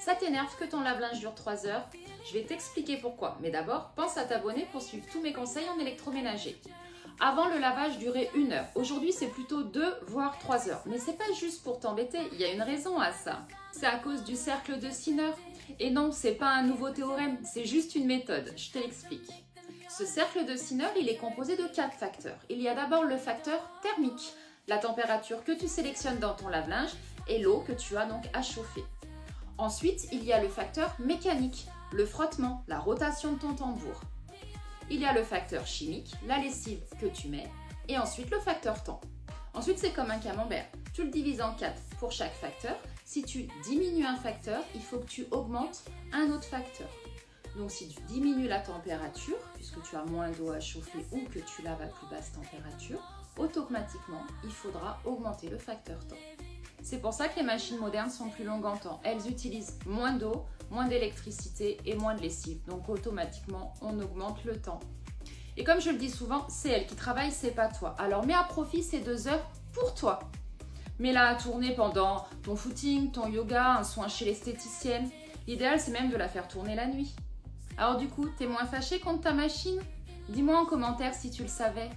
Ça t'énerve que ton lave-linge dure 3 heures? Je vais t'expliquer pourquoi. Mais d'abord, pense à t'abonner pour suivre tous mes conseils en électroménager. Avant, le lavage durait 1 heure. Aujourd'hui, c'est plutôt 2 voire 3 heures. Mais c'est pas juste pour t'embêter, il y a une raison à ça. C'est à cause du cercle de Sinner. Et non, c'est pas un nouveau théorème, c'est juste une méthode. Je te l'explique. Ce cercle de Sinner, il est composé de 4 facteurs. Il y a d'abord le facteur thermique, la température que tu sélectionnes dans ton lave-linge et l'eau que tu as donc à chauffer. Ensuite, il y a le facteur mécanique, le frottement, la rotation de ton tambour. Il y a le facteur chimique, la lessive que tu mets, et ensuite le facteur temps. Ensuite, c'est comme un camembert. Tu le divises en 4 pour chaque facteur. Si tu diminues un facteur, il faut que tu augmentes un autre facteur. Donc si tu diminues la température, puisque tu as moins d'eau à chauffer ou que tu laves à plus basse température, automatiquement, il faudra augmenter le facteur temps. C'est pour ça que les machines modernes sont plus longues en temps. Elles utilisent moins d'eau, moins d'électricité et moins de lessive. Donc automatiquement, on augmente le temps. Et comme je le dis souvent, c'est elle qui travaille, c'est pas toi. Alors mets à profit ces 2 heures pour toi. Mets-la à tourner pendant ton footing, ton yoga, un soin chez l'esthéticienne. L'idéal, c'est même de la faire tourner la nuit. Alors du coup, t'es moins fâché contre ta machine? Dis-moi en commentaire si tu le savais.